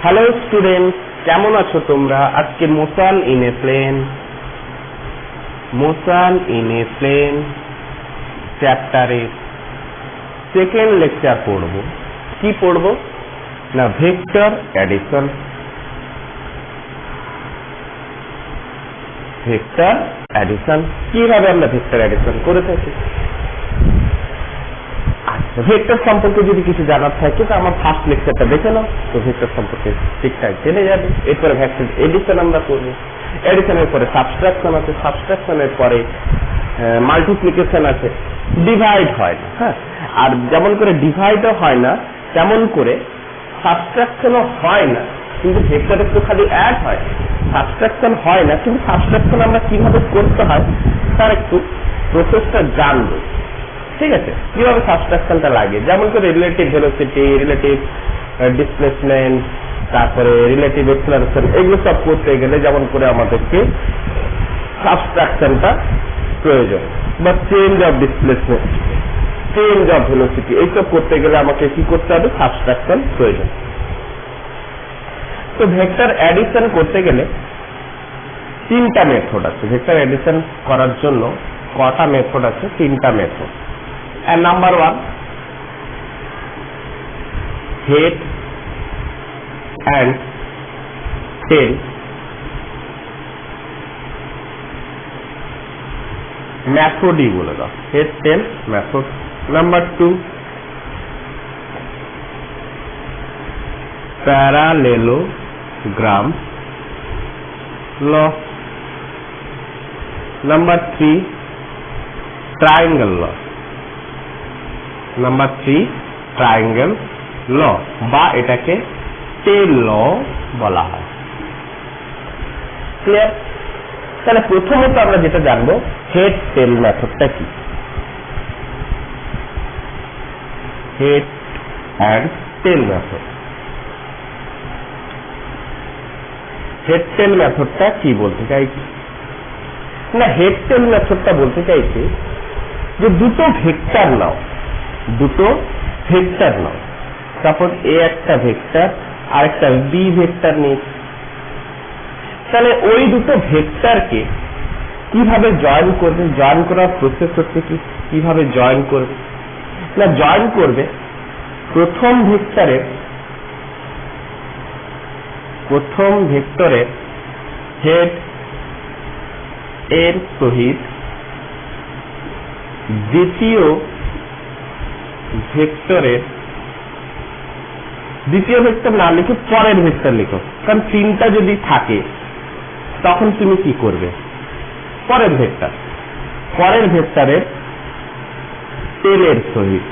Hello students, কেমন আছো তোমরা? আজকে মোশন ইন এ প্লেন চ্যাপ্টারে সেকেন্ড লেকচার পড়ব। কি পড়ব না, ভেক্টর অ্যাডিশন। ভেক্টর অ্যাডিশন কিভাবে আমরা ভেক্টর অ্যাডিশন করে থাকি। আচ্ছা, ভেক্টর সম্পর্কে যদি কিছু জানার থাকে তো আমার ফার্স্ট লেকচারটা দেখে নাও, তো ভেক্টর সম্পর্কে ঠিকঠাক জেনে যাবে। এরপরে ভেক্টর এডিশন আমরা করব। এডিশনের পরে সাবট্রাকশন আছে, সাবট্রাকশনের পরে মাল্টিপ্লিকেশন আছে। ডিভাইড হয় না, হ্যাঁ, আর যেমন করে ডিভাইডও হয় না তেমন করে সাবট্রাকশনও হয় না, কিন্তু ভেক্টরে তো খালি অ্যাড হয়, সাবট্রাকশন হয় না। কিন্তু সাবট্রাকশন আমরা কিভাবে করতে হয় তার একটু প্রসেসটা জানবো, ঠিক আছে? কিভাবে সাবট্রাকশনটা লাগে, যেমন করে রিলেটিভ ভেলোসিটি, রিলেটিভ ডিসপ্লেসমেন্ট, তারপরে রিলেটিভ এক্সেলারেশন, এগুলো সব করতে গেলে যেমন করে আমাদেরকে সাবট্রাকশনটা প্রয়োজন, বা change of displacement, change of velocity, এইসব করতে গেলে আমাকে কি করতে হবে? সাবট্রাকশন প্রয়োজন। তো ভেক্টর অ্যাডিশন করতে গেলে তিনটা মেথড আছে। ভেক্টর অ্যাডিশন করার জন্য কটা মেথড আছে? তিনটা method. Number one, head and tail. মেথডই বলে দাও, head tail method. Number two, parallelogram law. Number three, triangle law. Number three, triangle law, বা এটাকে টেল ল বলা হয়। ক্লিয়ার? তাহলে প্রথমত আমরা যেটা জানবো, হেড টেল মেথডটা কি। Head and tail method. Head tail মেথডটা কি বলতে চাইছি না, হেড টেল মেথডটা বলতে চাইছি যে দুটো ভেক্টর নাও, দুটো ভেক্টর নাও। সাপোজ এ একটা ভেক্টর আর একটা বি ভেক্টর নিয়েছি। তাহলে ওই দুটো ভেক্টরকে কিভাবে জয়েন করবে? জয়েন করার প্রসেস হচ্ছে কি, কিভাবে জয়েন করবে না, জয়েন করবে প্রথম ভেক্টরের হেড এর সহিত দ্বিতীয় ভেক্টর না লিখে পরের ভেক্টর লিখো, কারণ তিনটা যদি থাকে তখন তুমি কি করবে? পরের ভেক্টরের টেলের সহিত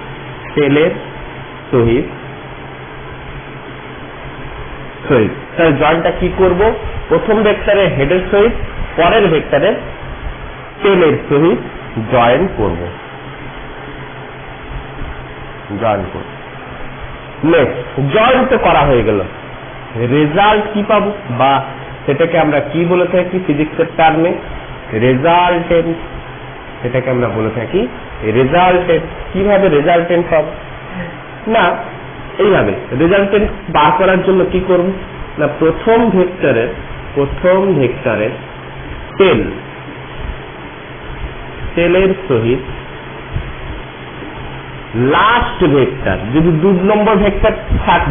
তাহলে জয়েনটা কি করব? প্রথম ভেক্টরের হেডের সহিত পরের ভেক্টরের টেলের সহিত জয়েন করব। জয়েন তো করা হয়ে গেল, রেজাল্ট কি পাবো? বা সেটাকে আমরা কি বলে থাকি ফিজিক্সের টার্মে? রেজাল্টেন্ট। সেটাকে আমরা বলে থাকি রেজাল্টেন্ট। কিভাবে রেজাল্টেন্ট পাবো? না, এইভাবে রেজাল্টেন্ট বার করার জন্য কি করব না, প্রথম ভেক্টরের টেলের সহিত লাস্ট ভেক্টর, যদি 2 নম্বর ভেক্টর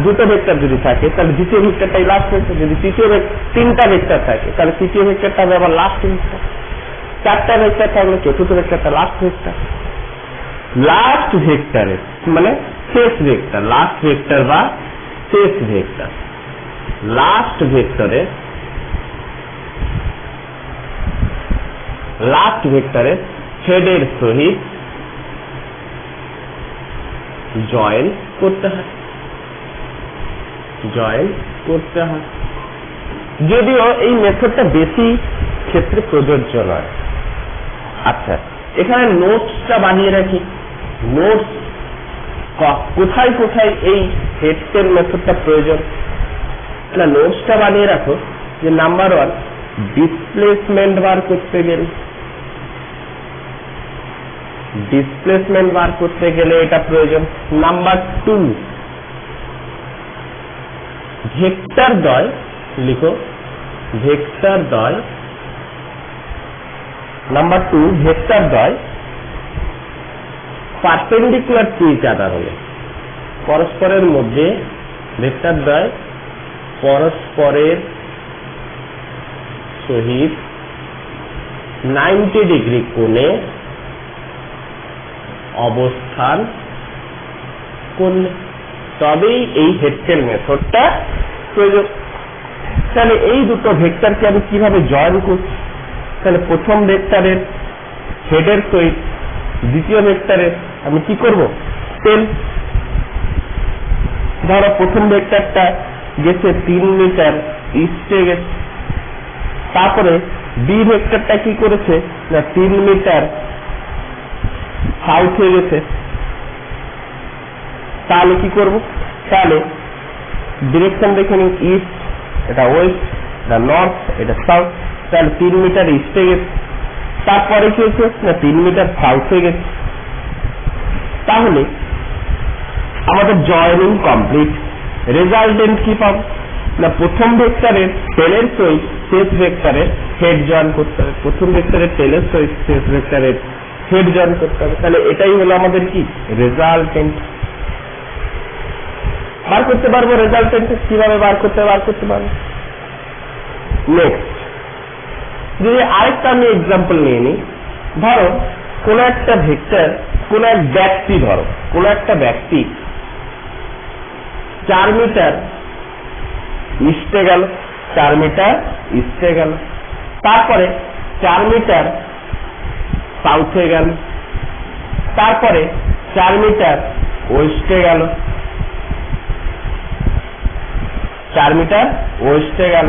দুটো ভেক্টর যদি থাকে তাহলে দ্বিতীয় ভেক্টরটাই লাস্ট ভেক্টর। যদি তিনটা ভেক্টর থাকে তাহলে তৃতীয় ভেক্টরটা হবে আবার লাস্ট ভেক্টর। চারটা ভেক্টর থাকলে চতুর্থ ভেক্টরটা লাস্ট ভেক্টর। লাস্ট ভেক্টরের মানে শেষ ভেক্টর, লাস্ট ভেক্টর বা শেষ ভেক্টর। লাস্ট ভেক্টরের হেডের সহিত জয়েন করতে হয়। যদিও এই মেথডটা বেশি ক্ষেত্রে প্রযোজ্য নয়। আচ্ছা, এখানে নোটসটা বানিয়ে রাখি। নোটস কোথায় কোথায় এই হেড টেল মেথডটা প্রয়োজন, না নোটসটা বানিয়ে রাখো। যে নাম্বার ওয়ান, ডিসপ্লেসমেন্ট বার করতে গেলে এটা প্রয়োজন। নাম্বার টু, ভেক্টর দ্বয় লিখো, ভেক্টর দ্বয়। নাম্বার 2, ভেক্টর দ্বয় পারপেন্ডিকুলার টু ইচ আদার হলে, পরস্পরের মধ্যে ভেক্টর দ্বয় পরস্পরের সহিত 90 ডিগ্রি কোণে অবস্থান করলে তবেই এই হেডটেল মেথডটা প্রয়োজন। তাহলে এই দুটো ভেক্টরকে আমি কিভাবে জয়েন করছি? তাহলে প্রথম ভেক্টরের হেডের সহিত দ্বিতীয় ভেক্টরের আমি কি করব? টেল। ধরো প্রথম ভেক্টরটা গেছে 3 মিটার ইস্টে গেছে, তারপরে বি ভেক্টরটা কি করেছে না 3 মিটার সাউথে গেছে। তাহলে কি করব? তাহলে ডিরেকশন দেখে নিন, ইস্ট এটা ওয়েস্ট, এটা নর্থ, এটা সাউথ। তাহলে 3 মিটার ইস্টে গেছে, তারপরে কি হয়েছে না 3 মিটার সাউথে গেছে। তাহলে আমাদের জয়েনিং কমপ্লিট। রেজাল্টেন্ট কি পাবো না প্রথম ভেক্টরের টেলের সহিত শেষ ভেক্টরের হেড জয়েন করতে হবে, প্রথম ভেক্টরের টেলের সহিত শেষ ভেক্টরের হেড জয়েন করতে হবে। তাহলে এটাই হলো আমাদের কি রেজাল্টেন্ট। বার করতে পারবো রেজাল্টেন্ট কিভাবে বার করতে পারবো। নেক্সট যদি আরেকটা আমি এক্সাম্পল নিয়ে নিই, ধরো কোন একটা ভেক্টর, কোন এক ব্যক্তি, ধরো কোন একটা ব্যক্তি 4 মিটার ইস্টে গেল, 4 মিটার ইস্টে গেল, তারপরে 4 মিটার সাউথে গেল, তারপরে 4 মিটার ওয়েস্টে গেল, 4 মিটার ওয়েস্টে গেল।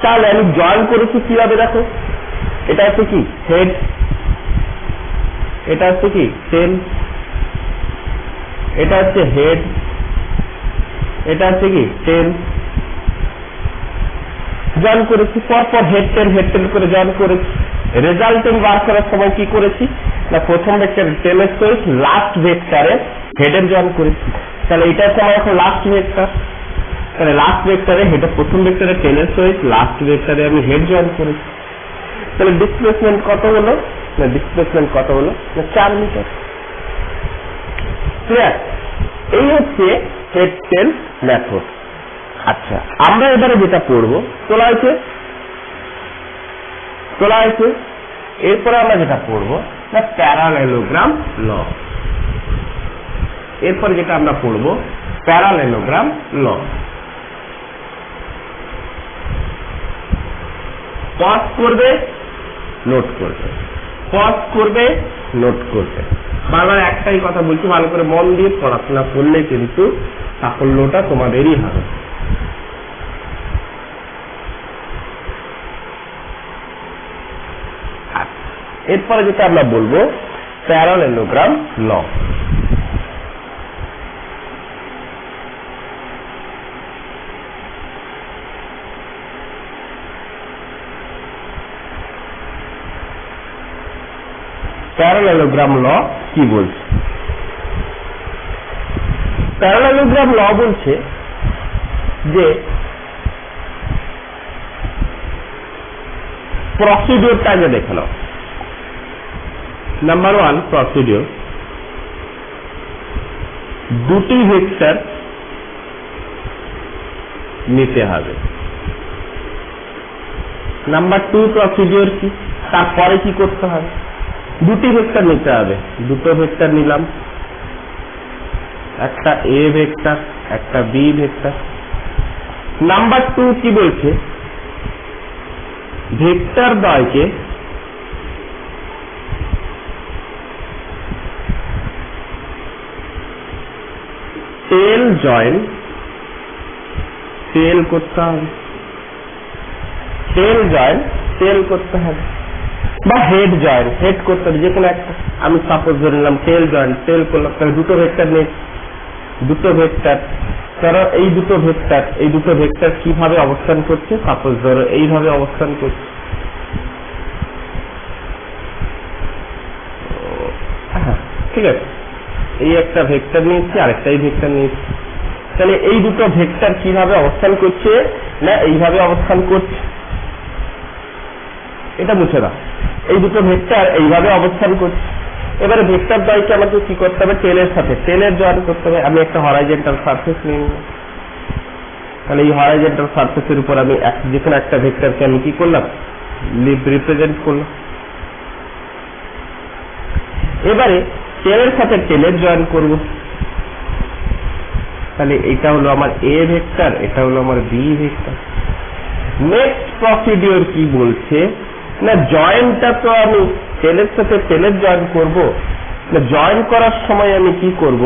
তাহলে আমি জয়েন করেছি কিভাবে? দেখো, এটা হচ্ছে কি হেড, এটা হচ্ছে কি টেল, এটা হচ্ছে হেড, এটা হচ্ছে কি টেল। জয়েন করেছি, পরপর হেড টেল করে জয়েন করেছি। রেজাল্টেন্ট বার করার সময় কি করেছি না প্রথম ভেক্টরের টেলের সহিত লাস্ট ভেক্টরের হেডের জয়েন করেছি। তাহলে এটার সময় এখন লাস্ট ভেক্টর, তাহলে লাস্ট ভেক্টরে হেডের প্রথম ভেক্টরের টেলের সহিত লাস্ট ভেক্টরে আমি হেড জয়েন করেছি। তাহলে ডিসপ্লেসমেন্ট কত হলো না 4 মিটার। ক্লিয়ার? এই হচ্ছে হেড টেল মেথড। আচ্ছা, আমরা এবারে যেটা পড়বো তোলা হয়েছে, এরপরে আমরা যেটা পড়বো না প্যারালেলোগ্রাম ল। এরপরে যেটা আমরা পড়বো প্যারালেলোগ্রাম ল। পজ করবে, নোট করবে, পজ করবে, নোট করবে। বারবার একটাই কথা বলছি, ভালো করে মন দিয়ে পড়াশোনা করলে কিন্তু সাফল্যটা তোমাদেরই হবে। এরপরে যেটা আমরা বলবো প্যারালেলোগ্রাম ল। প্যারালেলোগ্রাম ল কি বলছে? প্যারালেলোগ্রাম ল বলছে যে প্রসিডিওরটা আগে দেখে নাও। নাম্বার 1 প্রসিডিওর, দুটি ভেক্টর নিতে হবে। নাম্বার 2 প্রসিডিওর কি, তারপরে কি করতে হবে? দুটি ভেক্টর নিতে হবে, দুটো ভেক্টর নিলাম, একটা এ ভেক্টর একটা বি ভেক্টর। নাম্বার 2 কি বলছে? ভেক্টর দ্বয়কে টেল জয়েন করতে হবে, টেল করতে হবে, বা হেড জয়েন করতে হবে, যে কোনো একটা। আমি সাপোজ ধরে নিলাম টেল জয়েন, টেল করলাম, তাহলে দুটো ভেক্টর নেই, দুটো ভেক্টর। ধরো এই দুটো ভেক্টর কিভাবে অবস্থান করছে? সাপোজ ধরো এইভাবে অবস্থান করছে। ঠিক আছে, এই একটা ভেক্টর নিয়েছি, আরেকটাই ভেক্টর নিয়েছি। তাহলে এই দুটো ভেক্টর কিভাবে অবস্থান করছে, না এইভাবে অবস্থান করছে, এটা মুছে দাও। এই দুটো ভেক্টর এইভাবে অবস্থান করছে। এবারে ভেক্টর দ্বয়কে আমাকে কি করতে হবে, টেলের সাথে টেলের জয়েন করতে হবে। আমি একটা হরাইজন্টাল সারফেস নিয়ে নিব। তাহলে এই হরাইজন্টাল সারফেসের উপর আমি যে কোনো একটা ভেক্টরকে আমি কি করলাম, রিপ্রেজেন্ট করলাম। এবারে টেলের সাথে টেলের জয়েন করব। তাহলে এটা হলো আমার এ ভেক্টর, এটা হলো আমার বি ভেক্টর। নেক্সট প্রসিডিওর কি বলছে, না জয়েনটা তো আমি টেলের সাথে টেলের জয়েন করব, না জয়েন করার সময় আমি কি করব,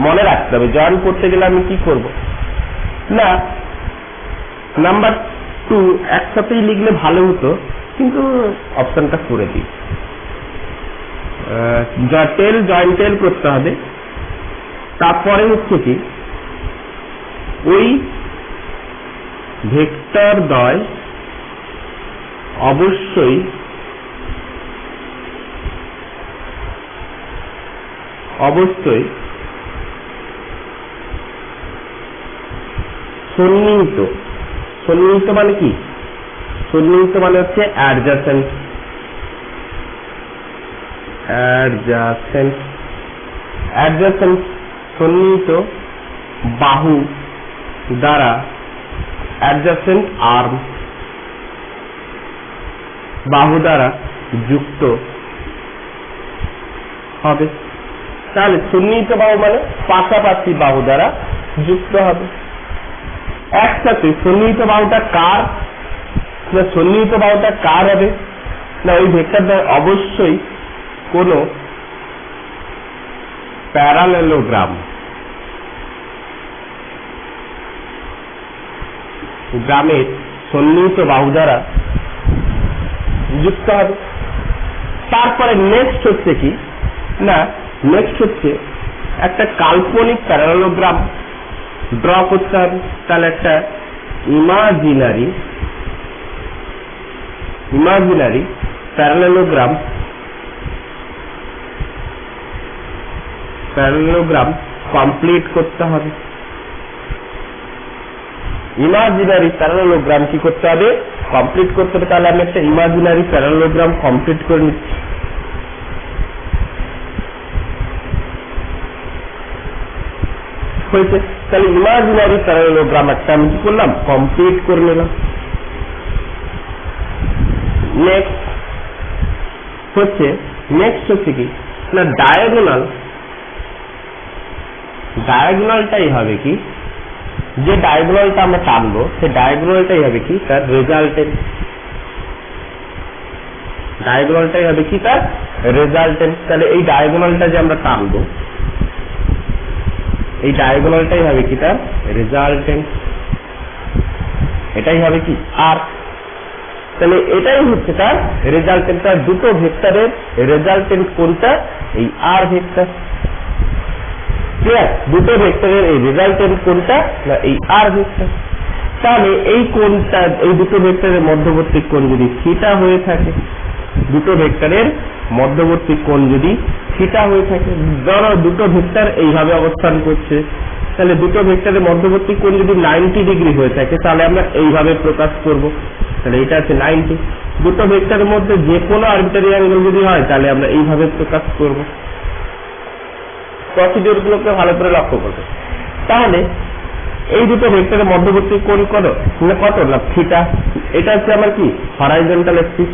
মনে রাখতে হবে জয়েন করতে গেলে আমি কি করব, না নাম্বার 2 একসাথেই লিখলে ভালো হতো, কিন্তু অপশনটা করে দিই, টেল জয়েন টেল করতে হবে। তারপরে হচ্ছে কি, ওই ভেক্টর দ্বয় অবশ্যই সন্নিহিত। সন্নিহিত মানে কি, সন্নিহিত মানে হচ্ছে অ্যাডজাসেন্ট। সন্নিহিত বাহু দ্বারা, অ্যাডজাসেন্ট আর্ম, বাহু দ্বারা যুক্ত হবে। তাহলে সন্নিহিত বাহু মানে পাশাপাশি বাহু দ্বারা যুক্ত হবে। একসাথে সন্নিহিত বাহুটা কার, না সন্নিহিত বাহুটা কার হবে, না ওই ভেক্টর দ্বয় অবশ্যই কোন প্যারালেলোগ্রাম, গ্রামের সন্নিহিত বাহু দ্বারা যুক্ত হবে। তারপরে নেক্সট হচ্ছে কি, না নেক্সট হচ্ছে একটা কাল্পনিক প্যারালেলোগ্রাম ড্র করতে হবে। তাহলে একটা ইমাজিনারি প্যারালেলোগ্রাম কমপ্লিট করতে হবে। ইমাজিনারি প্যারালেলোগ্রাম কি করতে হবে, কমপ্লিট করতে হবে। তাহলে আমি একটা ইমাজিনারি প্যারালেলোগ্রাম কমপ্লিট করে নিচ্ছি। হয়েছে, তাহলে ইমাজিনারি প্যারালেলোগ্রাম একটা আমি কি করলাম, কমপ্লিট করে নিলাম। নেক্সট হচ্ছে কি, না ডায়াগোনালটাই হবে কি, যে ডায়াগোনালটা আমরা টানবো সে ডায়াগোনালটাই হবে কি তার রেজাল্টেন্ট। তাহলে এই ডায়াগোনালটা যে আমরা টানবো, এই ডায়াগোনালটাই হবে কি তার রেজাল্টেন্ট, এটাই হবে কি আর। তাহলে এটাই হচ্ছে তার রেজাল্টেন্ট। তার দুটো ভেক্টরের রেজাল্টেন্ট কোনটা, এই আর ভেক্টর। ক্লিয়ার, দুটো ভেক্টরের এই রেজাল্টেন্ট কোনটা, না এই আর ভেক্টর। তাহলে এই কোণটা, এই দুটো ভেক্টরের মধ্যবর্তী কোণ যদি থিটা হয়ে থাকে, দুটো ভেক্টরের মধ্যবর্তী কোণ যদি থিটা হয়ে থাকে, ধরো দুটো ভেক্টর এইভাবে অবস্থান করছে, তাহলে দুটো ভেক্টরের মধ্যবর্তী কোণ যদি 90 ডিগ্রি হয়ে থাকে, তাহলে আমরা এইভাবে প্রকাশ করব। তাহলে এটা আছে 90। দুটো ভেক্টরের মধ্যে যে কোনো আরবিটারি অ্যাঙ্গেল যদি হয়, তাহলে আমরা এইভাবে প্রকাশ করব। প্রসিডিউর গুলোকে ভালো করে লক্ষ্য করবে। তাহলে এই দুটো ভেক্টরের মধ্যবর্তী কোণ কত, না থিটা। এটা হচ্ছে আমার কি হরাইজন্টাল অ্যাক্সিস।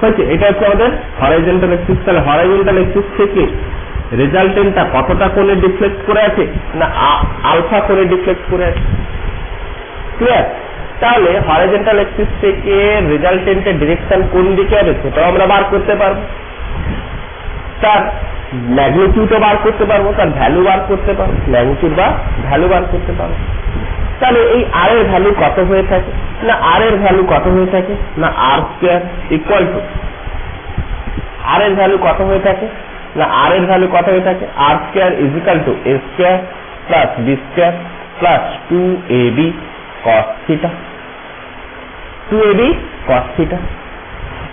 হয়েছে, এটা হচ্ছে আমাদের হরাইজন্টাল অ্যাক্সিস। তাহলে হরাইজন্টাল অ্যাক্সিস থেকে রেজাল্টেন্টটা কতটা কোণে ডিফ্লেক্ট করে আছে, না আলফা কোণে ডিফ্লেক্ট করে আছে। ক্লিয়ার, তাহলে হরাইজন্টাল অ্যাক্সিস থেকে রেজাল্টেন্টের ডিরেকশন কোন দিকে হবে সেটাও আমরা বার করতে পারবো, তার ম্যাগনিটিউডও বার করতে পারবো, তার ভ্যালু বার করতে পারবো, ম্যাগনিটিউড বা ভ্যালু বার করতে পারবো। তাহলে এই আর এর ভ্যালু কত হয়ে থাকে, না আর এর ভ্যালু কত হয়ে থাকে, না আর স্কোয়ার ইকুয়াল টু, আর এর ভ্যালু কত হয়ে থাকে, না আর এর ভ্যালু কত হয়ে থাকে, R square is equal to A square plus B square plus 2ab cos theta. 2ab cos theta.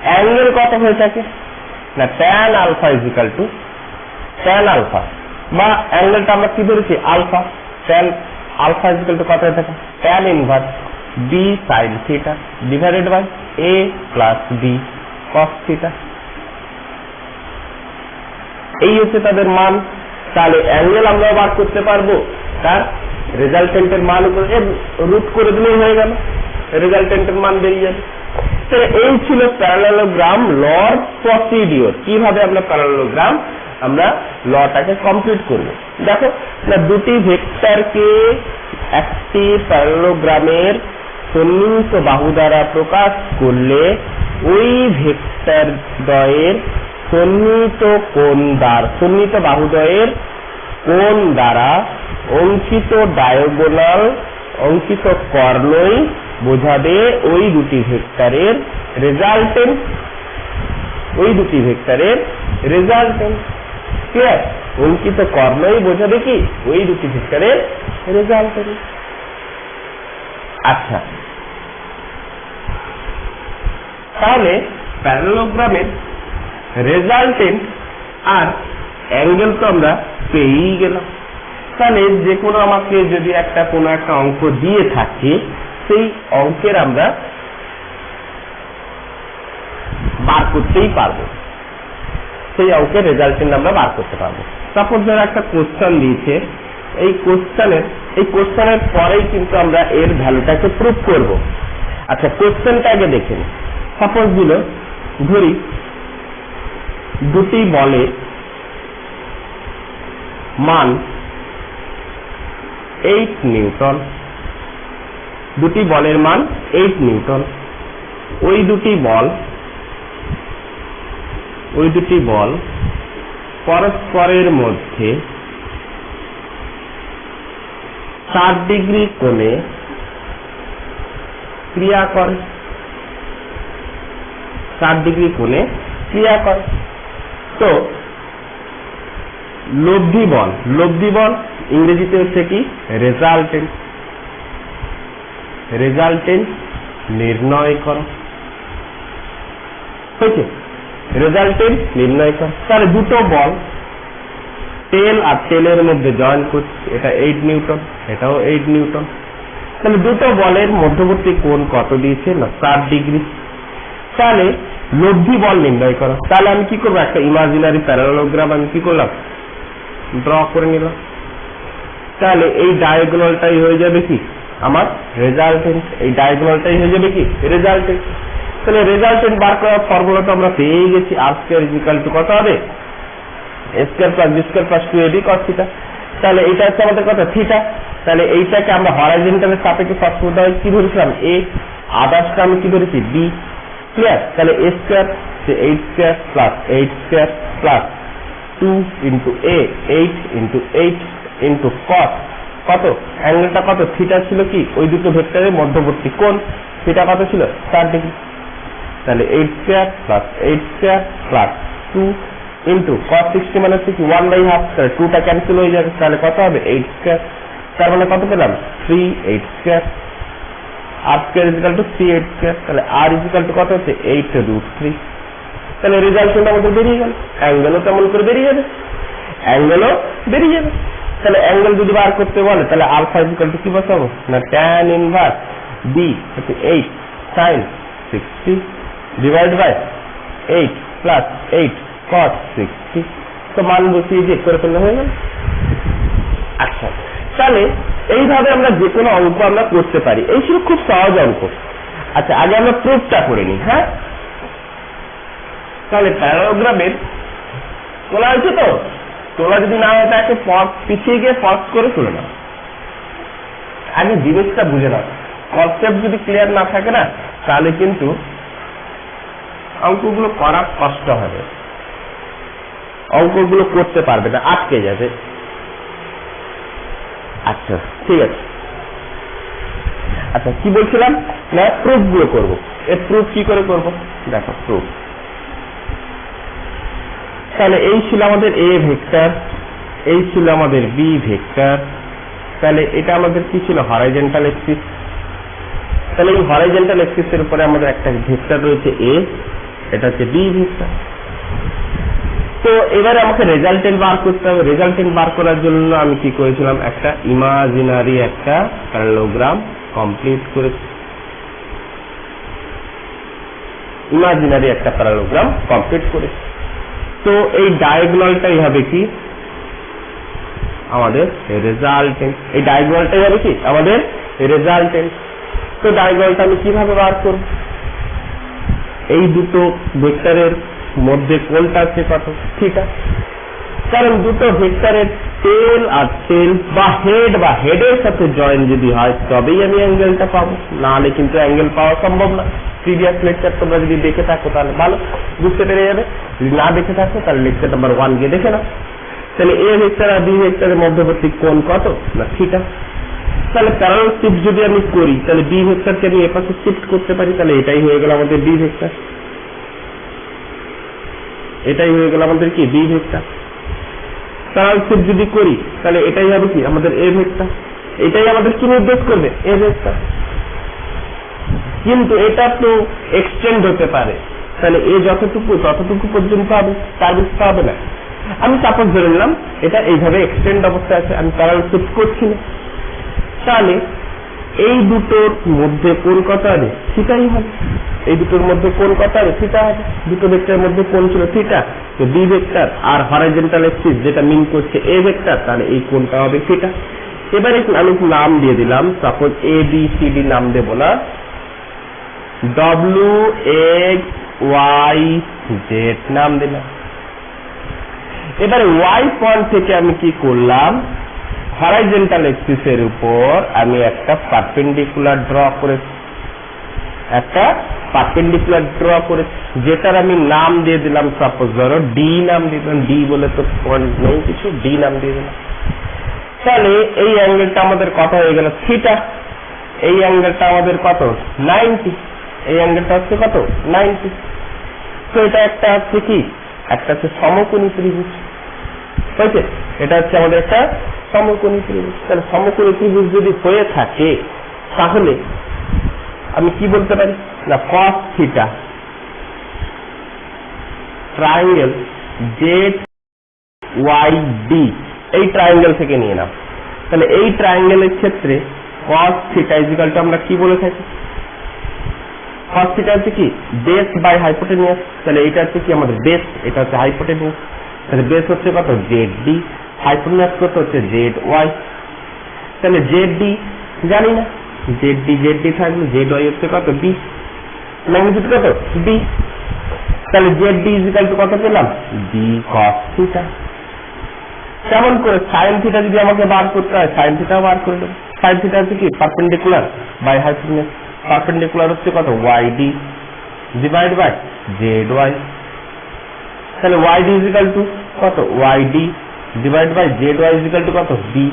Angle কত হয়ে থাকে, না tan alpha is equal to tan alpha বা অ্যাঙ্গেলটা আমরা কি ধরেছি alpha, tan alpha is equal to কত হয়ে থাকে tan inverse b sin theta divided by a plus b cos theta. এই হচ্ছে তাদের মান। তাহলে অ্যাঙ্গেল আমরা বার করতে পারবো, তার রেজাল্টেন্টের মান উপরে রুট করে দিলেই হয়ে গেল, রেজাল্টেন্টের মান বেরিয়ে যাবে। তাহলে এই ছিল প্যারালেলোগ্রাম লর প্রসিডিওর, কিভাবে আমরা প্যারালেলোগ্রাম আমরা লটাকে কমপ্লিট করব। দেখো না, দুটি ভেক্টরকে একটি প্যারালেলোগ্রামের সন্নিহিত বাহু দ্বারা প্রকাশ করলে ওই ভেক্টর দ্বয়ের সন্নিহিত বাহুদ্বয়ের কোণ দ্বারা অঙ্কিত ডায়াগোনাল অঙ্কিত কর্ণই বোঝাবে ওই দুটি ভেক্টরের রেজাল্টেন্ট। ক্লিয়ার? অঙ্কিত কর্ণই বোঝাবে কি ওই দুটি ভেক্টরের রেজাল্টেন্ট। আচ্ছা, তাহলে প্যারালেলোগ্রামের রেজাল্টেন্ট আর অ্যাঙ্গেল তো আমরা পেয়েই গেলাম। তাহলে যে কোনো আমাকে যদি কোনো একটা অঙ্ক দিয়ে থাকে, সেই অঙ্কের আমরা বার করতেই পারবো, সেই অঙ্কের রেজাল্টেন্ট আমরা বার করতে পারবো। সাপোজ ধর একটা কোশ্চেন দিয়েছে, এই কোশ্চেনের পরেই কিন্তু আমরা এর ভ্যালুটাকে প্রুভ করব। আচ্ছা, কোশ্চেনটা আগে দেখেন। সাপোজ দিল, ধরি দুটি বলের মান 8 নিউটন, দুটি বলের মান 8 নিউটন। ওই দুটি বল পরস্পরের মধ্যে 60 ডিগ্রি কোণে ক্রিয়া করে, 60 ডিগ্রি কোণে ক্রিয়া করে। তো লব্ধি বল ইংরেজিতে হচ্ছে কি রেজাল্টেন্ট নির্ণয় করো। হয়েছে, রেজাল্টেন্ট নির্ণয় করো। তাহলে দুটো বল টেল আর টেলের মধ্যে জয়েন করছে, এটা 8 নিউটন, এটাও 8 নিউটন। তাহলে দুটো বলের মধ্যবর্তী কোণ কত দিয়েছে না 60 ডিগ্রি। তাহলে লব্ধি বল নির্ণয় করো। তাহলে আমি কি করবো, একটা ইমাজিনারি প্যারালেলোগ্রাম আমি কি করলাম, ড্র করে নিলাম। তাহলে এই ডায়াগোনালটাই হয়ে যাবে কি আমার রেজাল্টেন্ট, এই ডায়াগোনালটাই হয়ে যাবে কি রেজাল্টেন্ট। তাহলে রেজাল্টেন্ট বার করার ফর্মুলাটা আমরা পেয়ে গেছি, r square is equal to কত হবে, a square plus b square plus 2ab cos theta. তাহলে এইটা হচ্ছে আমাদের কত থিটা। তাহলে এইটাকে আমরা হরাইজন্টালের সাপেক্ষে সবসময় কি ধরেছিলাম a, আদার্সটা আমি কি ধরেছি b। ক্লিয়ার? তাহলে a square 8 square plus 8 square plus 2 into a 8 into 8 into cos কত, অ্যাঙ্গেলটা কত থিটা ছিল কি ওই দুটো ভেক্টরের মধ্যবর্তী কোণ, থিটা কত ছিল 60 ডিগ্রি। তাহলে 8 square plus 8 square plus 2 into cos 60 মানে হচ্ছে কি 1/2, তাহলে 2টা ক্যান্সেল হয়ে যাবে। তাহলে কত হবে 8 স্কয়ার, তার মানে কত পেলাম 3 8 square. r square is equal two 3 8 square. তাহলে r ইজ ইকুয়াল টু কত হচ্ছে 8√3। তাহলে রেজাল্টেন্ট আমাদের বেরিয়ে গেল, অ্যাঙ্গেলও তেমন করে বেরিয়ে যাবে। তাহলে অ্যাঙ্গেল যদি বার করতে বলে, তাহলে আলফা ইজ ইকুয়াল টু কি বসাবো না tan ইনভার্স b হচ্ছে 8 sin 60 divide by 8 plus 8 cos 60। তো মান বসিয়ে দিয়ে করে ফেললে হয়ে গেল। আচ্ছা, তাহলে এইভাবে আমরা যে কোনো অঙ্ক আমরা করতে পারি, এই ছিল খুব সহজ অঙ্ক। আচ্ছা, আগে আমরা প্রুফটা করে নিই। হ্যাঁ, তাহলে প্যারালেলোগ্রামের তোলা হয়েছে, তো তোলা যদি না হয় তাকে পিছিয়ে গিয়ে পজ করে তুলে নাও, আগে জিনিসটা বুঝে নাও। কনসেপ্ট যদি ক্লিয়ার না থাকে না, তাহলে কিন্তু অঙ্কগুলো করা কষ্ট হবে, অঙ্কগুলো করতে পারবে না, আটকে যাবে। আচ্ছা, ঠিক আছে। আচ্ছা, কি বলছিলাম না, প্রুফ গুলো করবো। এর প্রুফ কি করে করব, দেখো প্রুফ। তাহলে এই ছিল আমাদের a ভেক্টর, এই ছিল আমাদের b ভেক্টর। তাহলে এটা আমাদের কি ছিল হরাইজন্টাল এক্সিস। তাহলে এই হরাইজন্টাল এক্সিস এর উপরে আমাদের একটা ভেক্টর রয়েছে a, এটা হচ্ছে b ভেক্টর। তো এবারে আমাকে রেজাল্টেন্ট বার করতে হবে। রেজাল্টেন্ট বার করার জন্য আমি কি করেছিলাম, একটা ইমাজিনারি একটা প্যারালোগ্রাম কমপ্লিট করেছি। ইমাজিনারি একটা প্যারালোগ্রাম কমপ্লিট করেছি। তো এই ডায়াগোনালটাই হবে কি আমাদের রেজাল্টেন্ট। এই ডায়াগোনালটাই হবে কি আমাদের রেজাল্টেন্ট। তো ডায়াগোনালটা আমি কিভাবে বার করব? এই দুটো ভেক্টরের মধ্যে কোণটা আছে কত, থিটা। কারণ দুটো ভেক্টরের টেল আর টেল বা হেডের সাথে জয়েন যদি হয় তবেই আমি অ্যাঙ্গেলটা পাবো, না হলে কিন্তু অ্যাঙ্গেল পাওয়া সম্ভব না। প্রিভিয়াস লেকচার তোমরা যদি দেখে থাকো তাহলে ভালো বুঝতে পেরে যাবে, যদি না দেখে থাকো তাহলে লেকচার নাম্বার 1 গিয়ে দেখে নাও। তাহলে এ ভেক্টর আর বি ভেক্টরের মধ্যবর্তী কোণ কত, না থিটা। তাহলে প্যারালাল শিফট যদি আমি করি তাহলে বি ভেক্টরকে আমি এপাশে শিফট করতে পারি, তাহলে এটাই হয়ে গেল আমাদের বি ভেক্টর। এটাই হয়ে গেল আমাদের কি বি ভেক্টর। প্যারালাল শিফট যদি করি তাহলে এটাই হবে কি আমাদের এ ভেক্টর। এটাই আমাদের কি নির্দেশ করবে, এ ভেক্টর। কিন্তু এটা তো এক্সটেন্ড হতে পারে, তাহলে এ যতটুকু ততটুকু পর্যন্ত হবে, তার বেশি হবে না। আমি সাপোজ ধরে নিলাম এটা এইভাবে এক্সটেন্ড অবস্থায় আছে, আমি প্যারালাল শিফট করছি না, তাহলে এই দুটোর মধ্যে কোণ কত হবে, থিটাই হবে। এই দুটোর মধ্যে কোণ কত হবে, থিটা হবে। দুটো ভেক্টরের মধ্যে কোণ ছিল থিটা, তো বি ভেক্টর আর হরাইজন্টাল অ্যাক্সিস যেটা মিন করছে এ ভেক্টর, তাহলে এই কোণটা হবে থিটা। এবারে আমি নাম দিয়ে দিলাম, suppose A B C D নাম দেব না, ডব্লিউ এক্স ওয়াই জেড নাম দিলাম। এবারে ওয়াই পয়েন্ট থেকে আমি কি করলাম, হরাইজন্টাল অ্যাক্সিসের উপর আমি একটা পারপেন্ডিকুলার ড্র করেছি, একটা পারপেন্ডিকুলার ড্র করেছি, যেটার আমি নাম দিয়ে দিলাম সাপোজ ধরো ডি নাম দিয়ে দিলাম। ডি বলে তো পয়েন্ট নেই কিছু, ডি নাম দিয়ে দিলাম। তাহলে এই অ্যাঙ্গেলটা আমাদের কত হয়ে গেল, থিটা। এই অ্যাঙ্গেলটা আমাদের কত, 90। এই অ্যাঙ্গেলটা হচ্ছে কত, 90। তো এটা একটা হচ্ছে কি, একটা হচ্ছে সমকোণী ত্রিভুজ হয়েছে। এটা হচ্ছে আমাদের একটা সমকোণী ত্রিভুজ। তাহলে সমকোণী ত্রিভুজ যদি হয়ে থাকে তাহলে আমি কি বলতে পারি, না cos theta triangle Z Y D, এই ট্রায়াঙ্গেল থেকে নিয়ে নাও। তাহলে এই ট্রায়াঙ্গেলের ক্ষেত্রে cos থিটা ইকুয়াল টু আমরা কি বলে থাকি, cos থিটা হচ্ছে কি বেস বাই হাইপোটেনিয়াস। তাহলে এটা হচ্ছে কি আমাদের বেস, এটা হচ্ছে হাইপোটেনিয়াস। তাহলে বেস হচ্ছে কত, জেড ডি, হাইপোটেনিয়াস কত হচ্ছে জেড ওয়াই। তাহলে জেড ডি জানি না, জেড ডি থাকবে, জেড ওয়াই হচ্ছে কত, বি, ম্যাগনিটিউড কত, বি। তাহলে জেড ডি ইকুয়াল টু কত পেলাম, বি cos থিটা। কেমন করে, সাইন থিটা যদি আমাকে বার করতে হয় সাইন থিটা বার করে দেবো। সাইন থিটা হচ্ছে কি পারপেন্ডিকুলার বাই হাইপোটেনিয়াস, পারপেন্ডিকুলার হচ্ছে কত, Y D divide by Z Y. তাহলে ওয়াই ডি ইকুয়াল টু কত, Y D divide by Z Y equal to কত, বি।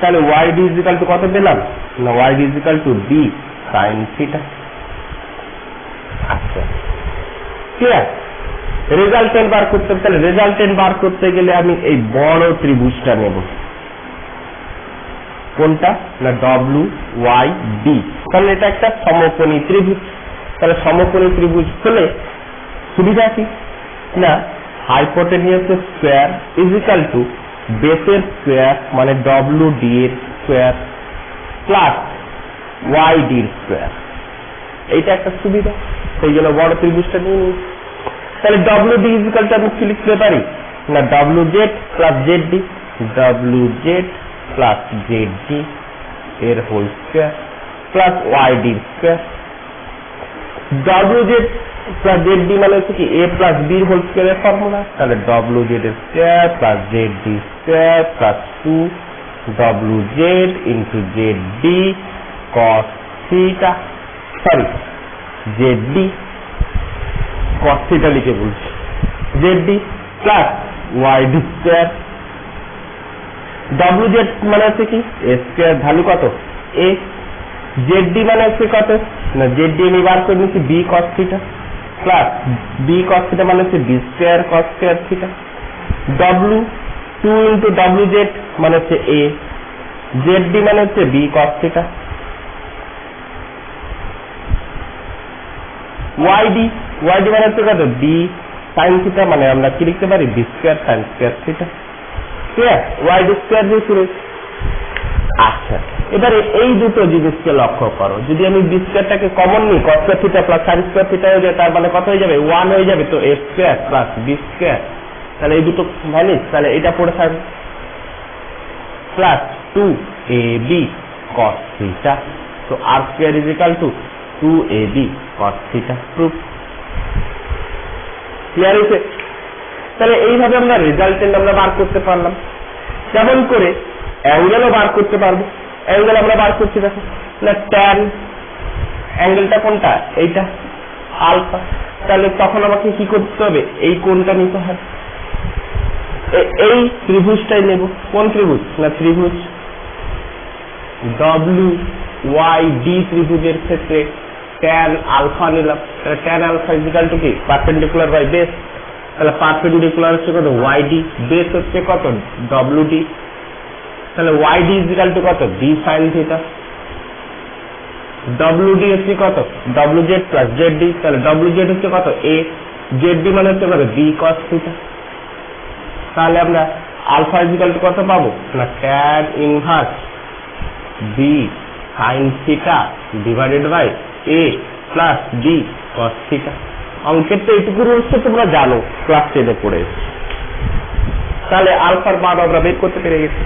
তাহলে ওয়াই ডি ইকুয়াল টু কত পেলাম, না Y D equal to B sine theta. আচ্ছা ক্লিয়ার। রেজাল্টেন্ট বার করতে হবে, তাহলে রেজাল্টেন্ট বার করতে গেলে আমি এই বড় ত্রিভুজটা নেব, কোনটা, না ডব্লিউ ওয়াই ডি। তাহলে এটা একটা সমকোণী ত্রিভুজ। তাহলে সমকোণী ত্রিভুজ হলে সুবিধা কি, না হাইপোটেনিয়াসের স্কয়ার ইকুয়াল টু বেসের স্কয়ার মানে ডব্লিউ ডি এর স্কয়ার প্লাস ওয়াই ডি এর স্কয়ার। এইটা একটা সুবিধা, সেই জন্য বড় ত্রিভুজটা নিয়ে নিই। তাহলে ডব্লিউ ডি ইকুয়াল টু আমি কি লিখতে পারি, না W Z plus Z D, W Z plus Z D এর whole square plus Y D square. W Z plus Z D মানে হচ্ছে কি এ প্লাস বি হোল স্কয়ারের ফর্মুলা। তাহলে W Z square plus Z D square plus 2 W Z into Z D cos theta, sorry Z D cos theta লিখে বলছি, Z D plus Y D square. W Z মানে হচ্ছে কি এ square value কত, এ। Z D মানে হচ্ছে কত, না জেড ডি আমি বার করে নিচ্ছি B cos theta plus B cos theta মানে হচ্ছে B square cos square theta. W 2 into W Z মানে হচ্ছে এ, জেড ডি মানে হচ্ছে B cos theta. Y D মানে হচ্ছে কত, বি সাইন থিটা মানে আমরা কি লিখতে পারি B square sine square theta, clear? Y D square যেহেতু রয়েছে। আচ্ছা, এবারে এই দুটো জিনিসকে লক্ষ্য করো, যদি আমি বি স্কয়ারটাকে কমন নিই কস square theta plus sign square theta হয়ে যায়, তার মানে কত হয়ে যাবে 1 হয়ে যাবে, তো এ স্কয়ার প্লাস বি স্কয়ার, তাহলে এই দুটো ভ্যানিশ, তাহলে এটা পড়ে থাকবে প্লাস 2ab cos থিটা, তো r square is equal two 2ab cos theta, proof. Clear হয়েছে? তাহলে এইভাবে আমরা রেজাল্টেন্ট আমরা বার করতে পারলাম। যেমন করে অ্যাঙ্গেলও বার করতে পারবো। অ্যাঙ্গেল আমরা বার করছি, দেখো না ট্যান, অ্যাঙ্গেলটা কোনটা? এইটা আলফা। তাহলে তখন আমাকে কি করতে হবে? এই কোণটা নিতে হবে, এই ত্রিভুজটাই নেব। কোন ত্রিভুজ? না ত্রিভুজ WYD ত্রিভুজের ক্ষেত্রে ট্যান আলফা নিলাম। Tan alpha is equal to কি? Perpendicular by base. তাহলে পারপেন্ডিকুলার হচ্ছে কত? YD, বেস হচ্ছে কত? WD। তাহলে YD ইজ ইকুয়াল টু কত? B sin theta. WD হচ্ছে কত? WZ plus ZD। তাহলে WZ হচ্ছে কত? A। ZD মানে হচ্ছে কত? B cos theta. তাহলে আমরা আলফা ইজ ইকুয়াল টু কত পাবো? না tan inverse B sin theta divided by A plus B cos theta. অঙ্কের তো এইটুকু রয়েছে, তোমরা জানো, ক্লাস 10-এ পড়ে এসেছো। তাহলে আলফার মান আমরা বের করতে পেরে গেছি।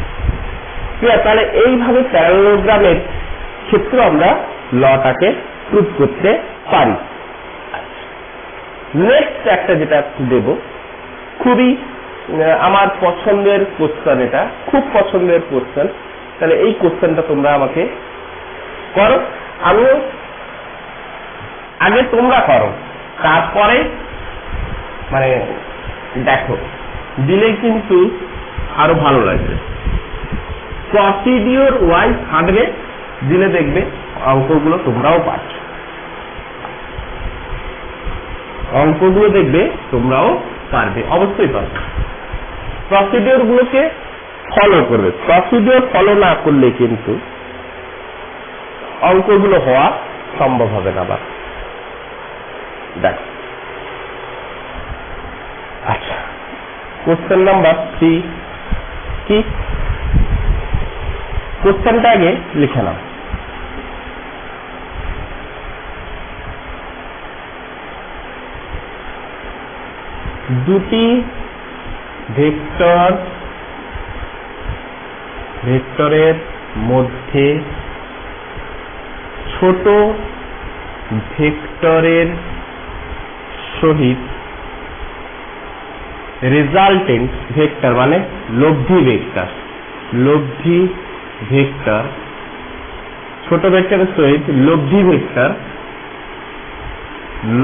তাহলে এইভাবে প্যারালেলোগ্রামের ক্ষেত্রে আমরা লটাকে প্রুভ করতে পারি। নেক্সট একটা যেটা দেব, খুবই আমার পছন্দের কোশ্চেন, এটা খুব পছন্দের কোশ্চেন। তাহলে এই কোশ্চেনটা তোমরা আমাকে করো, আমিও আগে তোমরা করো, তারপরে মানে দেখো, দিলে কিন্তু আরো ভালো লাগবে। প্রসিডিওর ওয়াইজ হাঁটবে, দিলে দেখবে অঙ্কগুলো তোমরাও পাচ্ছ, অঙ্কগুলো দেখবে তোমরাও পারবে, অবশ্যই পারবে। প্রসিডিওর গুলোকে ফলো করবে, প্রসিডিওর ফলো না করলে কিন্তু অঙ্কগুলো হওয়া সম্ভব হবে না। আবার দেখ, আচ্ছা, কোশ্চেন নাম্বার 3 কি? কোশ্চেনটা আগে লিখে নাও। দুটি ভেক্টরের মধ্যে ছোট ভেক্টরের সহিত রেজাল্টেন্ট ভেক্টর মানে লব্ধি ভেক্টর, ছোট ভেক্টরের সহিত লব্ধি ভেক্টর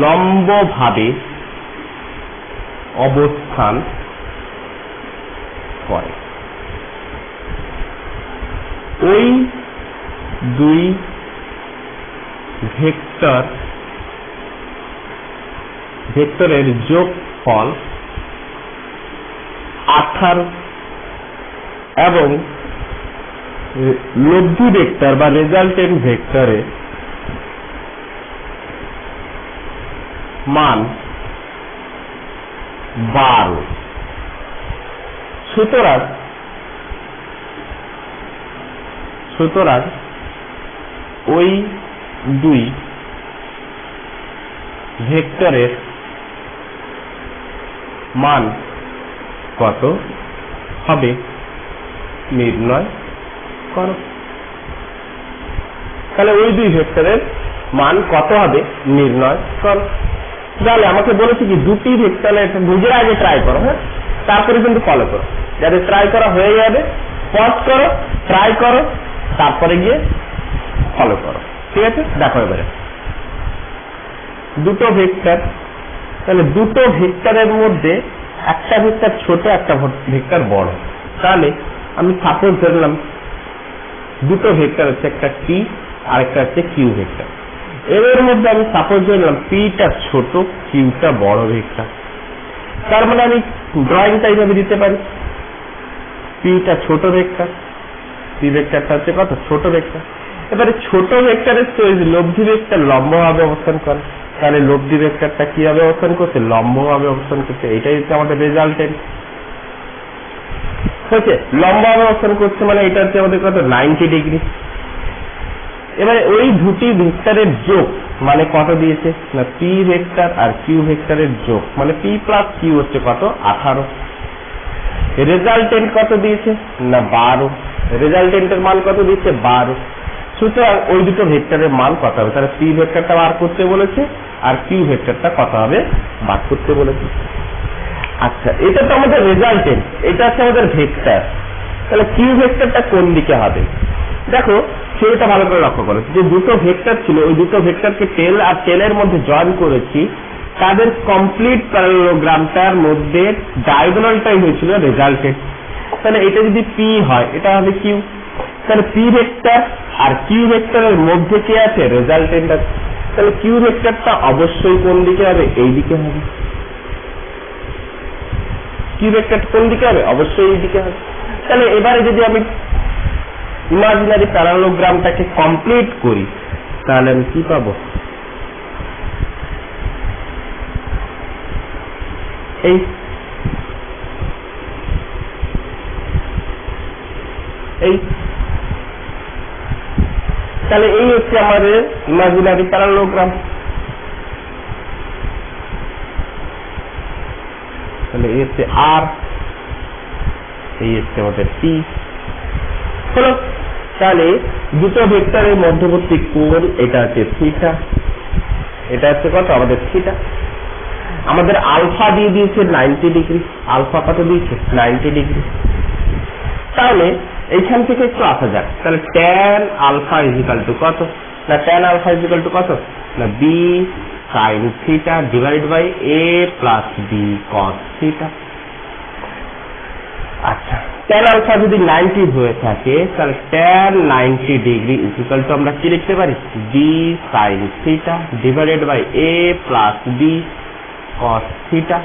লম্বভাবে অবস্থান করে। ওই দুই ভেক্টরের যোগফল 18 এবং লব্ধি ভেক্টর বা রেজাল্টেন্ট ভেক্টরের মান 12। সুতরাং ওই দুই ভেক্টরের মান কত হবে নির্ণয় করো। তাহলে ওই দুই ভেক্টরের মান কত হবে নির্ণয় করো। তাহলে আমাকে বলেছি কি দুটি ভেক্টরের, নিজের আগে ট্রাই করো, হ্যাঁ, তারপরে কিন্তু ফলো করো। যাদের ট্রাই করা হয়ে যাবে পজ করো, ট্রাই করো, তারপরে গিয়ে ফলো করো, ঠিক আছে? দেখো এবারে দুটো ভেক্টর, তাহলে দুটো ভেক্টরের মধ্যে একটা ভেক্টর ছোট, একটা ভেক্টর বড়। তাহলে আমি সাপোজ ধরলাম দুটো ভেক্টর হচ্ছে, একটা টি আর একটা হচ্ছে কিউ ভেক্টর। এর মধ্যে আমি সাপোজ ধরলাম পিটা ছোট, কিউটা বড় ভেক্টর। তার মানে আমি ড্রয়িংটা এইভাবে দিতে পারি, পিটা ছোট ভেক্টর, পি ভেক্টরটা হচ্ছে কত? ছোট ভেক্টর। এবারে ছোট ভেক্টরের সহিত লব্ধি ভেক্টর লম্বভাবে অবস্থান করে, তাহলে লব্ধি ভেক্টরটা কিভাবে অবস্থান করছে, লম্বভাবে অবস্থান করছে। এটাই হচ্ছে আমাদের রেজাল্টেন্ট হচ্ছে, লম্বভাবে অবস্থান করছে মানে এটা হচ্ছে আমাদের কত 90 ডিগ্রি। এবারে ওই দুটি ভেক্টরের যোগ মানে কত দিয়েছে না পি ভেক্টর আর কিউ ভেক্টরের যোগ মানে পি প্লাস কিউ হচ্ছে কত 18। রেজাল্টেন্ট কত দিয়েছে না 12। রেজাল্টেন্টের মান কত দিয়েছে 12। সুতরাং ওই দুটো ভেক্টরের মান কত হবে, তাহলে পি ভেক্টরটা বার করতে বলেছে আর কিউ ভেক্টরটা কত হবে বার করতে বলেছে। আচ্ছা, এটা তো আমাদের রেজাল্টেন্ট, এটা হচ্ছে আমাদের ভেক্টর। তাহলে কিউ ভেক্টরটা কোন দিকে হবে, দেখো সেটা ভালো করে লক্ষ্য করো। যে দুটো ভেক্টর ছিল ওই দুটো ভেক্টরকে টেল আর টেলের মধ্যে জয়েন করেছি, তাদের কমপ্লিট প্যারালোগ্রামটার মধ্যে ডায়াগোনালটাই হয়েছিল রেজাল্টেন্ট। তাহলে এটা যদি পি হয় এটা হবে কিউ, তাহলে পি ভেক্টর আর কিউ ভেক্টরের মধ্যে কে আছে রেজাল্টেন্ট আছে। তাহলে কিউ ভেক্টরটা অবশ্যই কোন দিকে হবে, এই দিকে হবে। কিউ ভেক্টর কোন দিকে হবে, অবশ্যই এই দিকে হবে। তাহলে এবারে যদি আমি ইমাজিনারি প্যারালোগ্রামটাকে কমপ্লিট করি তাহলে আমি কি পাবো, এই এই তাহলে এই হচ্ছে আমাদের ইমাজিনারি প্যারালোগ্রাম। তাহলে এই হচ্ছে আর, এই হচ্ছে আমাদের পি হলো। তাহলে দুটো ভেক্টরের মধ্যবর্তী কোণ এটা হচ্ছে থিটা, এটা হচ্ছে কত আমাদের থিটা। আমাদের আলফা দিয়ে দিয়েছে 90 ডিগ্রি, আলফা কত দিয়েছে 90 ডিগ্রি। তাহলে এইখান থেকে একটু আসা যাক, তাহলে ট্যান আলফা ইজিক্যাল টু কত না, ট্যান আলফা ইজিক্যাল টু কত না B sine theta divide by A plus B cos theta. আচ্ছা, ট্যান আলফা যদি 90 হয়ে থাকে তাহলে ট্যান 90 ডিগ্রি ইজিক্যাল টু আমরা কি লিখতে পারি, B sine theta divided by A plus B cos theta.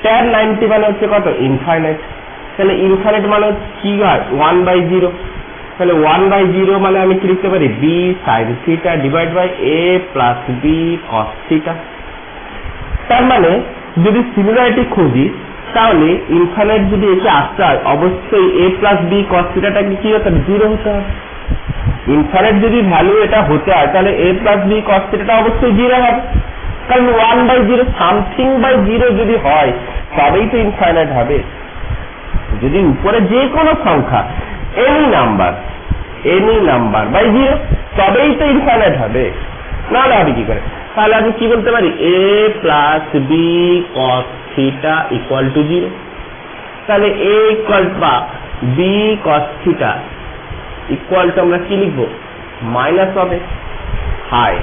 Tan 90 মানে হচ্ছে কত ইনফাইনাইট, তাহলে ইনফাইনাইট মানে কি হয় 1/0। তাহলে 1/0 মানে আমি কি লিখতে পারি, B sine theta divide by A plus B cos theta. তার মানে যদি সিমিলারিটি খুঁজি তাহলে ইনফাইনাইট যদি এসে আসতে হয় অবশ্যই এ প্লাস বি কস থিটাটাকে কি হতে হবে 0 হতে হবে। ইনফাইনাইট যদি ভ্যালু এটা হতে হয় তাহলে এ প্লাস বি কস থিটাটা অবশ্যই 0 হবে, কারণ 1/0 সামথিং বাই 0 যদি হয় তবেই তো ইনফাইনাইট হবে। যদি উপরে যে কোনো সংখ্যা এনি নাম্বার বাই 0 তবেই তো ইনফাইনাইট হবে, নাহলে হবে কি করে। তাহলে আমি কি বলতে পারি, A plus B cos theta equal to 0। তাহলে এ ইকুয়াল বা B cos theta equal to আমরা কি লিখবো মাইনাস হবে হাই,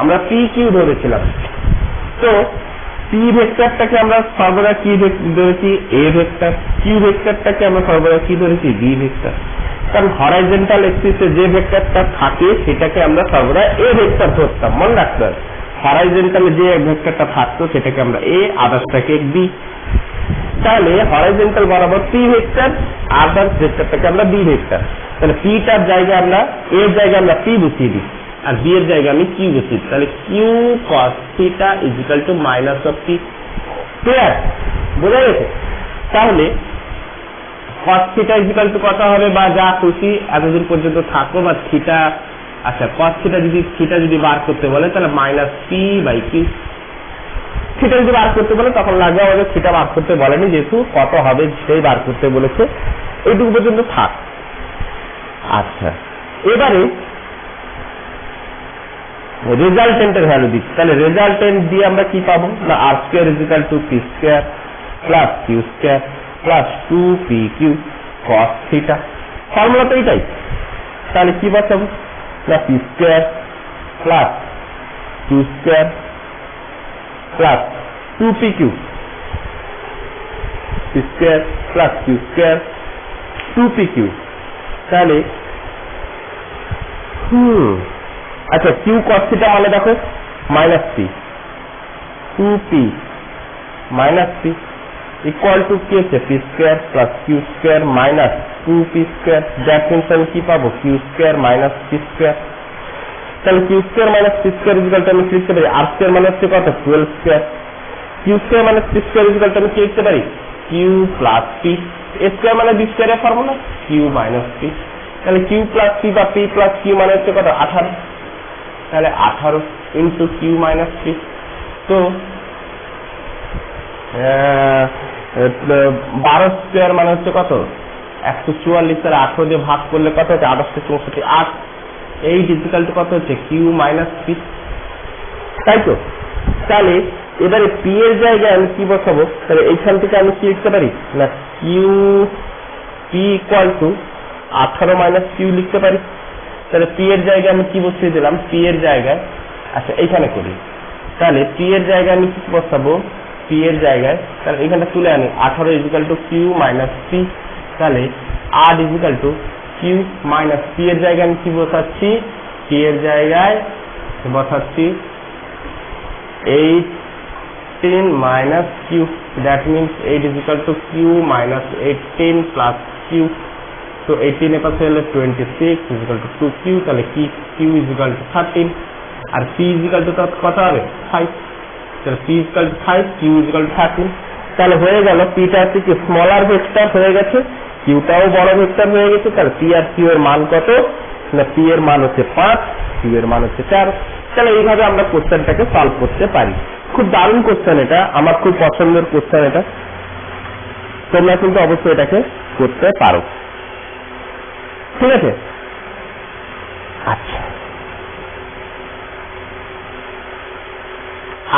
আমরা পি কিউ ধরেছিলাম। তো পি ভেক্টরটাকে আমরা সর্বদা কি ধরেছি এ ভেক্টর, কিউ ভেক্টরটাকে আমরা সর্বদা কি ধরেছি বি ভেক্টর। কারণ হরাইজন্টাল এক্সিসে যে ভেক্টরটা থাকে সেটাকে আমরা সর্বদা এ ভেক্টর ধরতাম, মনে রাখতে হবে। হরাইজন্টালে যে ভেক্টরটা থাকতো সেটাকে আমরা এ, আদার্সটাকে বি। তাহলে হরাইজন্টাল বরাবর পি ভেক্টর, আদার্স ভেক্টরটাকে আমরা বি ভেক্টর। তাহলে পিটার জায়গায় আমরা এর জায়গায় আমরা পি বসিয়ে দিই আর বি এর জায়গায় আমি কিউ বসিয়ে দিই। তাহলে Q cos theta equal to minus of P. Clear, বোঝা গেছে? তাহলে কস থিটা ইজিক্যাল টু কত হবে, বা যা খুশি এতদিন পর্যন্ত থাকো, বা থিটা, আচ্ছা কস থিটা যদি বার করতে বলে তাহলে minus P by Q. Theta যদি বার করতে বলে তখন লাগবে আমাদের থিটা বার করতে বলেনি, যেহেতু কত হবে সেই বার করতে বলেছে, এইটুকু পর্যন্ত থাক। আচ্ছা, এবারে রেজাল্টেন্টের ভ্যালু দিচ্ছি। তাহলে রেজাল্টেন্ট দিয়ে আমরা কি পাবো না R square equal to P square plus Q square plus 2pq cos theta. Formula তো এটাই। তাহলে কি বসাবো না P square plus Q square plus 2pq, P square plus Q square 2pq। তাহলে আচ্ছা কিউ cos থিটা মানে দেখো minus P, 2p minus P equal to কি হচ্ছে P square plus Q square minus 2p square. That means আমি কি পাবো Q square minus P square. তাহলে Q square minus P square equal to আমি কি লিখতে পারি আর স্কোয়ার মানে হচ্ছে কত 12 square, Q square minus P square equal to আমি কি লিখতে পারি Q plus P, A square মানে বি স্কোয়ারের ফর্মুলা কিউ মাইনাস পি, তাহলে কিউ প্লাস পি বা পি প্লাস কিউ মানে হচ্ছে কত 18, তাহলে 18 ইন্টু কিউ মাইনাস পি। তো 12 স্কোয়ার মানে হচ্ছে কত 144, তাহলে 18 দিয়ে ভাগ করলে কত হচ্ছে 28 64 8, এই ইকুয়াল টু কত হচ্ছে কিউ মাইনাস পি, তাই তো। তাহলে এবারে পি এর জায়গায় আমি কি বসাবো, তাহলে এইখান থেকে আমি কি লিখতে পারি না Q P equal to 18 minus Q লিখতে পারি। তাহলে পি এর জায়গায় আমি কি বসিয়ে দিলাম, পি এর জায়গায়, আচ্ছা এইখানে করি, তাহলে পি এর জায়গায় আমি কি বসাবো, পি এর জায়গায় তাহলে এখানটা তুলে আনি 18 equal to Q minus P, তাহলে R equal to Q minus P এর জায়গায় আমি কি বসাচ্ছি, পি এর জায়গায় বসাচ্ছি 18 minus Q, that means 8 equal to Q minus 18 plus Q, তো 18 এর পাশে হলে 26 ইকুয়াল টু 2 কিউ, তাহলে কি কিউ ইকুয়াল টু 13 আর পি ইকুয়াল টু কত হবে 5, তাহলে P equal to 5 Q equal to 13, তাহলে হয়ে গেল পিটা হচ্ছে কি স্মলার ভেক্টর হয়ে গেছে, কিউটাও বড় ভেক্টর হয়ে গেছে, তাহলে পি আর কিউ এর মান কত না পি এর মান হচ্ছে 5, কিউ এর মান হচ্ছে 4। তাহলে এইভাবে আমরা কোশ্চেনটাকে সলভ করতে পারি। খুব দারুণ কোশ্চেন, এটা আমার খুব পছন্দের কোশ্চেন, এটা তোমরা কিন্তু অবশ্যই এটাকে করতে পারো, ঠিক আছে। আচ্ছা,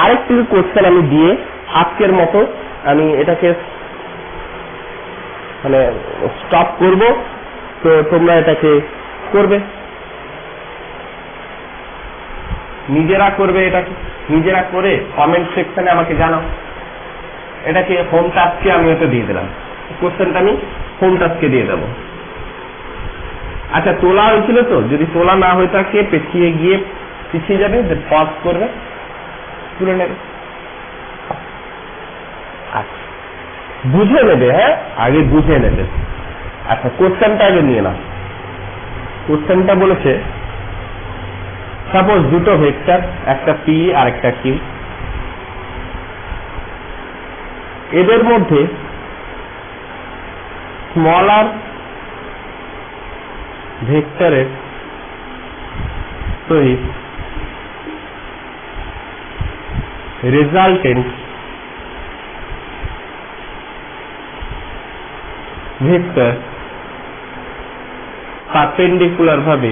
আরেকটি কোশ্চেন আমি দিয়ে আজকের মতো আমি এটাকে মানে স্টপ করব, তো তোমরা এটাকে করবে, নিজেরা করবে, এটাকে নিজেরা করে কমেন্ট সেকশনে আমাকে জানাও। এটাকে হোম টাস্কে আমি ওটা দিয়ে দিলাম, কোশ্চেনটা আমি হোম টাস্কে দিয়ে দেবো। আচ্ছা, তোলা হয়েছিল তো, যদি তোলা না হয়ে থাকে পিছিয়ে গিয়ে পিছিয়ে যাবে, পজ করবে, তুলে নেবে। আচ্ছা, বুঝে নেবে, হ্যাঁ আগে বুঝে নেবে। আচ্ছা, কোশ্চেনটা আগে নিয়ে নাও। কোশ্চেনটা বলেছে সাপোজ দুটো ভেক্টর, একটা পি আর একটা কিউ, এদের মধ্যে স্মলার ভেক্টরের সহিত রেজাল্টেন্ট ভেক্টর পারপেন্ডিকুলার ভাবে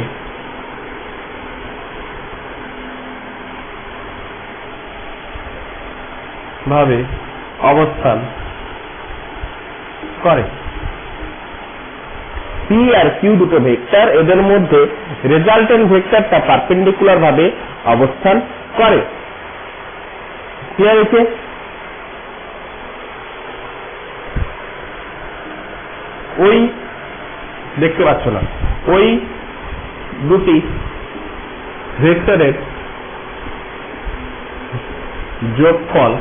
অবস্থান করে। পি আর কিউ দুটো ভেক্টর, এদের মধ্যে রেজাল্টেন্ট ভেক্টরটা পারপেন্ডিকুলার ভাবে অবস্থান করে। ক্লিয়ার হয়েছে? ওই দেখতে পাচ্ছ না, ওই দুটি ভেক্টরের যোগফল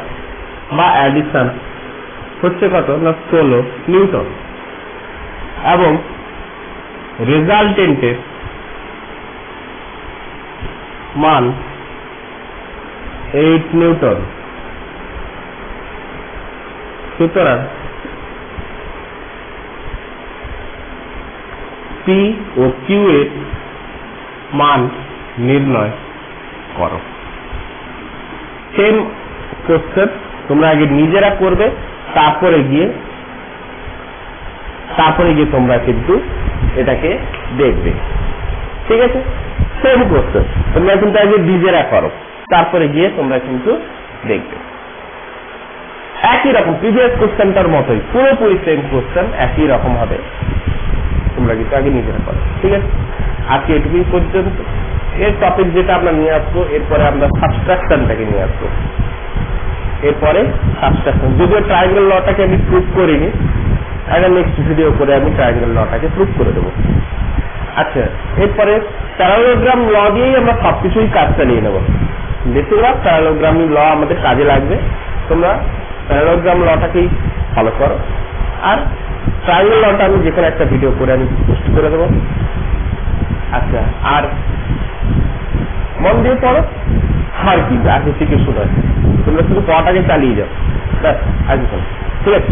বা অ্যাডিশন হচ্ছে কত না 16 নিউটন, এবং রেজাল্টেন্টের মান 8 নিউটন। সুতরাং পি ও কিউ এর মান নির্ণয় করো। সেম কোশ্চেন তোমরা আগে নিজেরা করবে, তারপরে গিয়ে তোমরা কিন্তু এটাকে দেখবে, ঠিক আছে? সেম কোশ্চেন তোমরা কিন্তু আগে নিজেরা করো, তারপরে গিয়ে তোমরা কিন্তু দেখবে। একই রকম প্রিভিয়াস কোশ্চেনটার মতোই, পুরোপুরি সেম কোশ্চেন, একই রকম হবে। তোমরা কিন্তু আগে নিজেরা করো, ঠিক আছে? আজকে এটুকুই পর্যন্ত। এর টপিক যেটা আমরা নিয়ে আসবো, এরপরে আমরা সাবস্ট্রাকশনটাকে নিয়ে আসবো। এরপরে সাবস্ট্রাকশন, যদিও ট্রায়াঙ্গেল লটাকে আমি প্রুভ করিনি, একটা নেক্সট ভিডিও করে আমি ট্রায়াঙ্গেল লটাকে প্রুভ করে দেবো। আচ্ছা, এরপরে প্যারালোগ্রাম ল দিয়েই আমরা সবকিছুই কাজ চালিয়ে নেবো। বেশিরভাগ প্যারালোগ্রাম ল আমাদের কাজে লাগবে, তোমরা প্যারালোগ্রাম লটাকেই ফলো করো। আর ট্রায়াঙ্গেল লটা আমি যে কোনো একটা ভিডিও করে আমি পোস্ট করে দেবো। আচ্ছা, আর মন দিয়ে পড়ো, আর কি আগে থেকে শোনো, তোমরা শুধু পড়াটাকে চালিয়ে যাও, ব্যাস আর কিছু না। ঠিক আছে।